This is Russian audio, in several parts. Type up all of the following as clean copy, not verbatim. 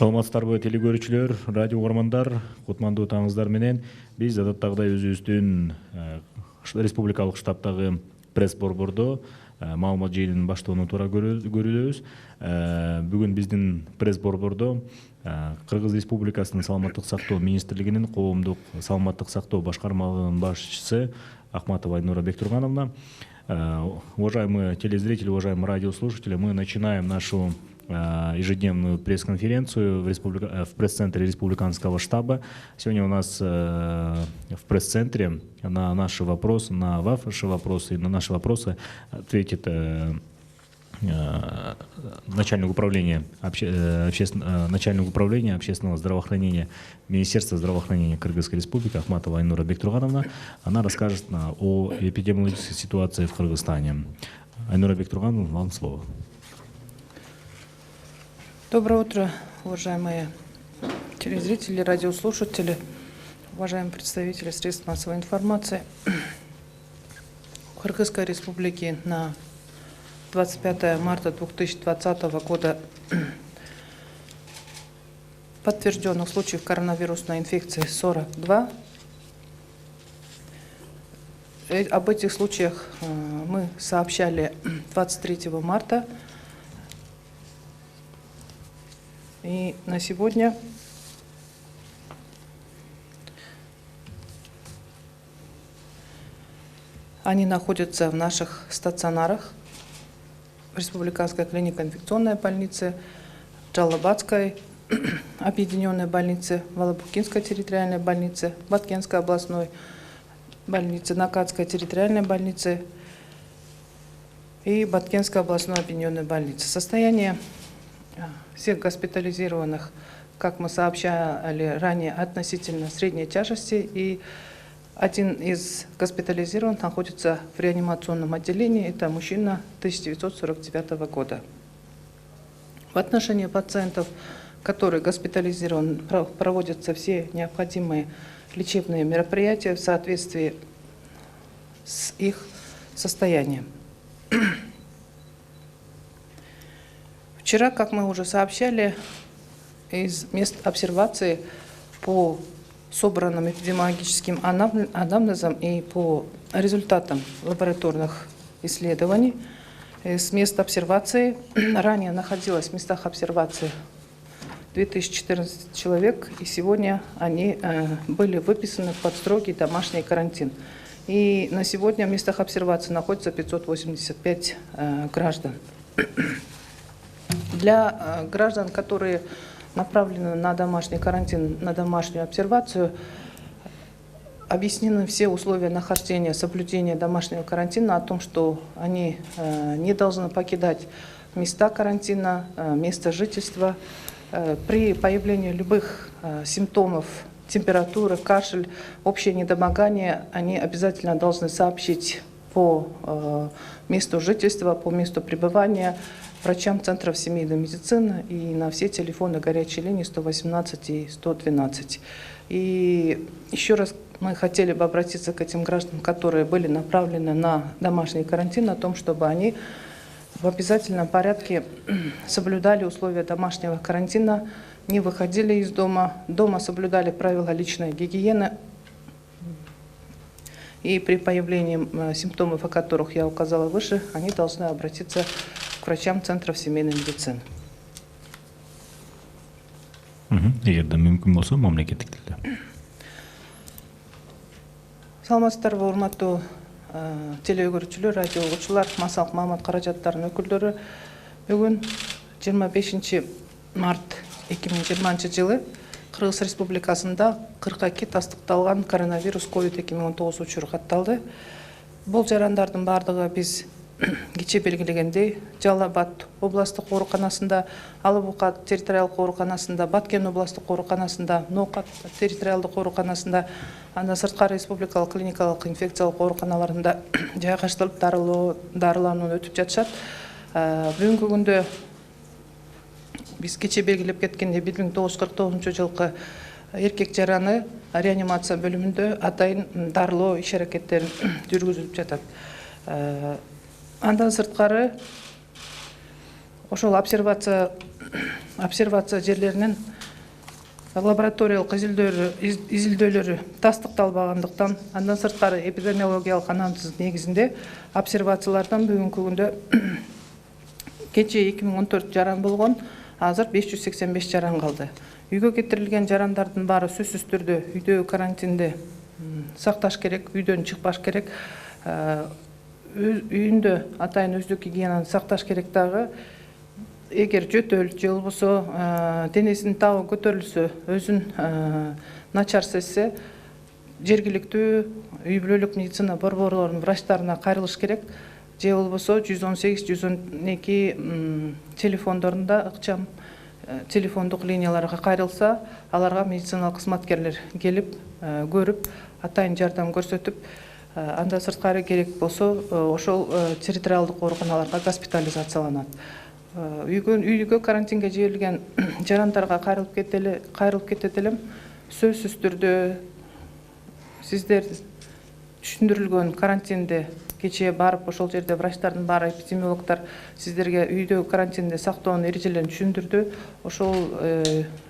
Саламатсыздарбы телекөрүүчүлөр, радио угармандар, кутмандуу таңыңыздар менен биз адаттагыдай өзүбүздүн республикалык штабтагы пресс борбордо маалымат жыйынын баштоону туура көрүлөбүз. Бүгүн биздин пресс борбордо Кыргыз Республикасынын саламаттык сактоо министрлигинин коомдук саламаттык сактоо башкармалыгынын башчысы Ахматова Айнура Бектургановна. Уважаемые телезрители, уважаемые радиослушатели, мы начинаем нашу ежедневную пресс-конференцию в пресс-центре республиканского штаба. Сегодня у нас в пресс-центре на наши вопросы, на ваши вопросы и на наши вопросы ответит начальник управления общественного здравоохранения Министерства здравоохранения Кыргызской Республики Ахматова Айнура Бектургановна. Она расскажет о эпидемиологической ситуации в Кыргызстане. Айнура Бектургановна, вам слово. Доброе утро, уважаемые телезрители, радиослушатели, уважаемые представители средств массовой информации. В Кыргызской Республике на 25 марта 2020 года подтвержденных случаев коронавирусной инфекции 42. Об этих случаях мы сообщали 23 марта. И на сегодня они находятся в наших стационарах. Республиканская клиника инфекционной больницы, Джалабадской объединенной больницы, Волобукинской территориальной больницы, Баткенской областной больницы, Накатской территориальной больницы и Баткенской областной объединенной больницы. Состояние всех госпитализированных, как мы сообщали ранее, относительно средней тяжести, и один из госпитализированных находится в реанимационном отделении, это мужчина 1949 года. В отношении пациентов, которые госпитализированы, проводятся все необходимые лечебные мероприятия в соответствии с их состоянием. Вчера, как мы уже сообщали, из мест обсервации по собранным эпидемиологическим анамнезам и по результатам лабораторных исследований, с мест обсервации, ранее находилось в местах обсервации 2014 человек, и сегодня они были выписаны под строгий домашний карантин. И на сегодня в местах обсервации находится 585 граждан. Для граждан, которые направлены на домашний карантин, на домашнюю обсервацию, объяснены все условия нахождения, соблюдения домашнего карантина, о том, что они не должны покидать места карантина, место жительства. При появлении любых симптомов, температуры, кашель, общее недомогание, они обязательно должны сообщить по месту жительства, по месту пребывания врачам центров семейной медицины и на все телефоны горячей линии 118 и 112. И еще раз мы хотели бы обратиться к этим гражданам, которые были направлены на домашний карантин, о том, чтобы они в обязательном порядке соблюдали условия домашнего карантина, не выходили из дома, дома соблюдали правила личной гигиены. И при появлении симптомов, о которых я указала выше, они должны обратиться к врачам центров семейной медицины. Саламатсыздарбы, урматтуу телеөгөрүүчүлөр, радио угуучулар, массалык маалымат каражаттарынын өкүлдөрү. Бүгүн 25 март 2020 жылы Кыргыз Республикасында 42 тастыкталган коронавирус COVID-2019 учуру катталды. Бул жарандардын бардыгы биз кече белгилегендей Жалал-Абад областык ооруканасында, Алабука территориалдык ооруканасында, Баткен областык ооруканасында, Ноокат территориалдык ооруканасында, анда сырткары республикалык клиникалык инфекциялык ооруканаларында жайгаштырылып дарыланууну өтүп жатышат. Бүгүнкү күндө биз кече белгилеп кеткендей 1949 жылкы эркек жараны реанимация бөлүмүндө атайын дарылоо иш-аракеттерин жүргүзүлүп жатат. Андан сырткары ошол обсервация жерлеринин лабораториялык изилдөөлөрү тастыкталбагандыктан, андан сырткары эпидемиологиялык анализ негизинде обсервациялардан бүгүнкү күндө кечээ 2014 жаран болгон, азыр 585 жаран калды. Үйгө кетирилген жарандардын баары сөзсүз түрдө үйдөгү карантинде сакташ керек, үйдөн чыкпаш керек, үйүндө атайын өздүк гигиенаны сакташ керек дагы. Эгер жөтөл же болбосо денесинин табы көтөрүлсө, өзүн начар сезсе, жергиликтүү үй бүлөлүк медицина борборлорунун врачтарына кайрылыш керек, же болбосо 118-112 телефондорунда ыкчам телефондук линияларга кайрылса, аларга медициналык кызматкерлер келип, көрүп, атайын жардам көрсөтүп, анда сырткары керек болсо, ошол территориалдык ооруканаларга госпитализацияланат. Үйгө карантинге жиберилген жарандарга кайрылып кетет элем. Сөзсүз түрдө сиздер түшүндүрүлгөн карантинде кечээ барып, ошол жерде врачтардын баары, эпидемиологдор сиздерге үйдөгү карантинде сактоонун эрежелерин түшүндүрдү. Ошол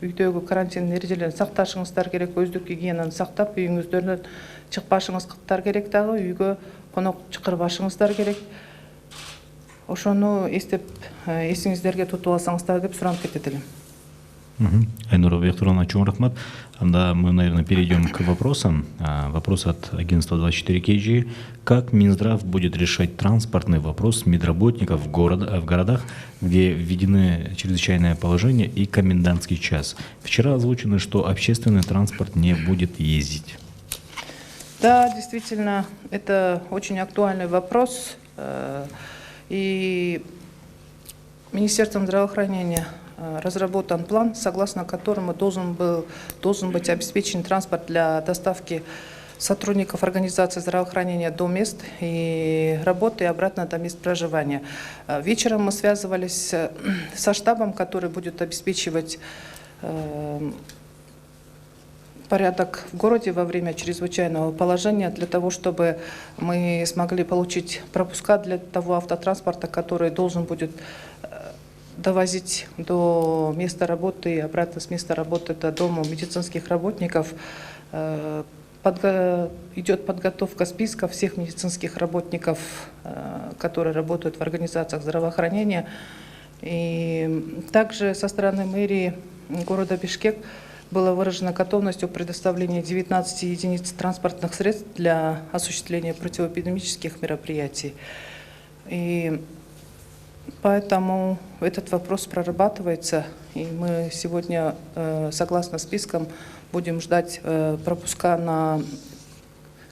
үйдөгү карантиндин эрежелерин сакташыңыздар керек, өздүк гигиенаны сактап, үйүңүздөрдөн чыкпашыңыздар керек дагы, үйгө конок чакырбашыңыздар керек. Ошону эстеп, эсиңиздерге тутуп алсаңыздар деп суранып кетет элем. Айнура Викторовна, чоң рахмат. Анда мы, наверное, перейдем к вопросам. Вопрос от агентства 24KG. Как Минздрав будет решать транспортный вопрос медработников в городах, где введены чрезвычайное положение и комендантский час? Вчера озвучено, что общественный транспорт не будет ездить. Да, действительно, это очень актуальный вопрос. И Министерством здравоохранения разработан план, согласно которому должен быть обеспечен транспорт для доставки сотрудников организации здравоохранения до мест и работы и обратно до мест проживания. Вечером мы связывались со штабом, который будет обеспечивать порядок в городе во время чрезвычайного положения, для того, чтобы мы смогли получить пропуска для того автотранспорта, который должен будет довозить до места работы и обратно с места работы до дома медицинских работников. Идет подготовка списков всех медицинских работников, которые работают в организациях здравоохранения. И также со стороны мэрии города Бишкек была выражена готовность о предоставлении 19 единиц транспортных средств для осуществления противоэпидемических мероприятий. И поэтому этот вопрос прорабатывается, и мы сегодня, согласно спискам, будем ждать пропуска на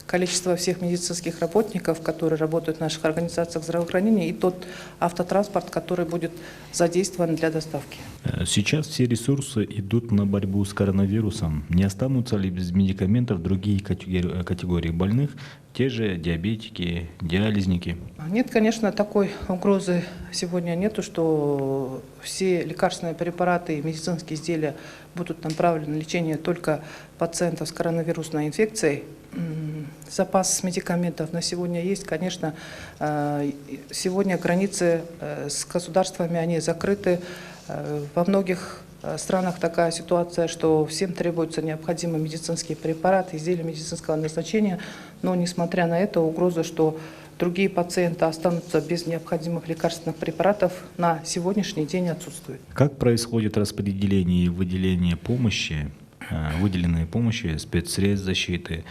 количество всех медицинских работников, которые работают в наших организациях здравоохранения, и тот автотранспорт, который будет задействован для доставки. Сейчас все ресурсы идут на борьбу с коронавирусом. Не останутся ли без медикаментов другие категории больных, те же диабетики, диализники? Нет, конечно, такой угрозы сегодня нету, что все лекарственные препараты и медицинские изделия будут направлены на лечение только пациентов с коронавирусной инфекцией. Запас медикаментов на сегодня есть. Конечно, сегодня границы с государствами, они закрыты. Во многих странах такая ситуация, что всем требуются необходимые медицинские препараты, изделия медицинского назначения. Но, несмотря на это, угроза, что другие пациенты останутся без необходимых лекарственных препаратов, на сегодняшний день отсутствует. Как происходит распределение и выделение помощи, выделенные помощи, спецсредств защиты,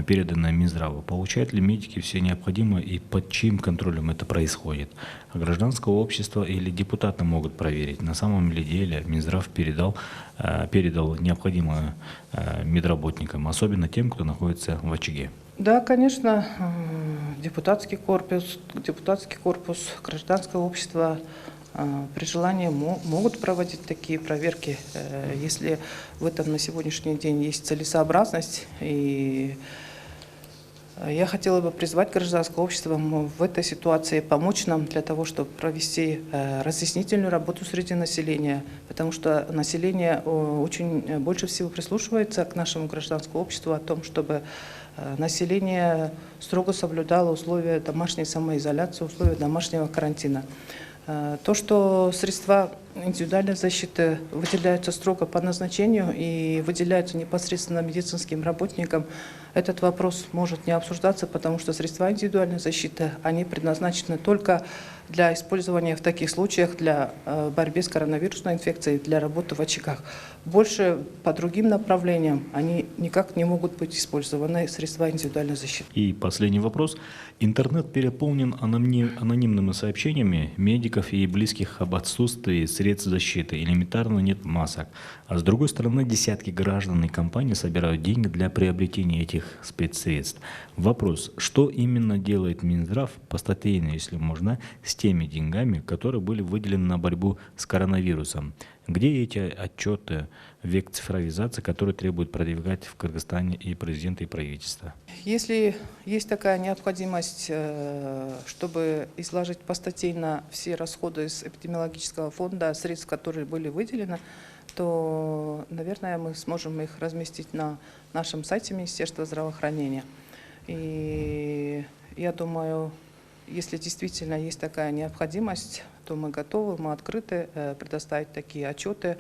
переданные Минздраву? Получают ли медики все необходимое и под чьим контролем это происходит? А гражданское общество или депутаты могут проверить, на самом ли деле Минздрав передал необходимое медработникам, особенно тем, кто находится в очаге? Да, конечно, депутатский корпус, гражданское общество при желании могут проводить такие проверки, если в этом на сегодняшний день есть целесообразность. И я хотела бы призвать гражданское общество в этой ситуации помочь нам для того, чтобы провести разъяснительную работу среди населения, потому что население очень больше всего прислушивается к нашему гражданскому обществу о том, чтобы население строго соблюдало условия домашней самоизоляции, условия домашнего карантина. То, что средства индивидуальной защиты выделяются строго по назначению и выделяются непосредственно медицинским работникам, этот вопрос может не обсуждаться, потому что средства индивидуальной защиты, они предназначены только для использования в таких случаях для борьбы с коронавирусной инфекцией, для работы в очагах. Больше по другим направлениям они никак не могут быть использованы, средства индивидуальной защиты. И последний вопрос. Интернет переполнен анонимными сообщениями медиков и близких об отсутствии средств защиты, элементарно нет масок. А с другой стороны, десятки граждан и компаний собирают деньги для приобретения этих спецсредств. Вопрос, что именно делает Минздрав постатейно, если можно, с теми деньгами, которые были выделены на борьбу с коронавирусом? Где эти отчеты, век цифровизации, который требует продвигать в Кыргызстане и президента, и правительства? Если есть такая необходимость, чтобы изложить постатейно все расходы из эпидемиологического фонда, средств, которые были выделены, то, наверное, мы сможем их разместить на нашем сайте Министерства здравоохранения. И я думаю, если действительно есть такая необходимость, то мы готовы, мы открыты предоставить такие отчеты.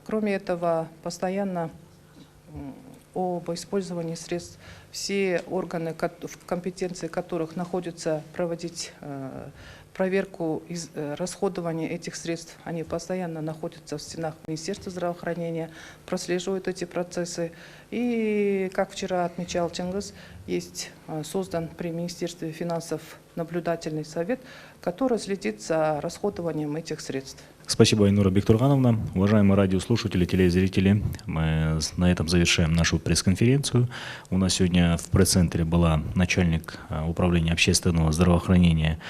Кроме этого, постоянно об использовании средств все органы, в компетенции которых находится проводить проверку расходования этих средств, они постоянно находятся в стенах Министерства здравоохранения, прослеживают эти процессы. И, как вчера отмечал Чингис, есть создан при Министерстве финансов наблюдательный совет, который следит за расходованием этих средств. Спасибо, Айнура Бектургановна. Уважаемые радиослушатели, телезрители, мы на этом завершаем нашу пресс-конференцию. У нас сегодня в пресс-центре была начальник управления общественного здравоохранения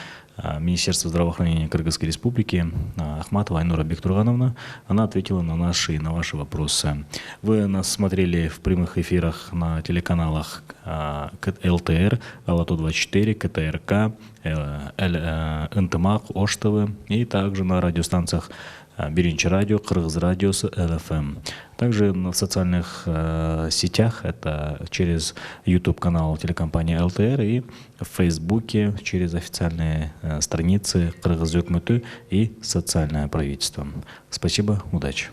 Министерства здравоохранения Кыргызской Республики Ахматова Айнура Бектургановна. Она ответила на наши и на ваши вопросы. Вы нас смотрели в прямых эфирах на телеканалах ЛТР, Алату-24, КТРК, НТМАК, Ош-ТВ и также на радиостанциях Биринчи радио, Кыргыз радиосы, ЛФМ. Также в социальных сетях, это через YouTube-канал телекомпании ЛТР и в Фейсбуке через официальные страницы Кыргыз Өкмөтү и социальное правительство. Спасибо, удачи.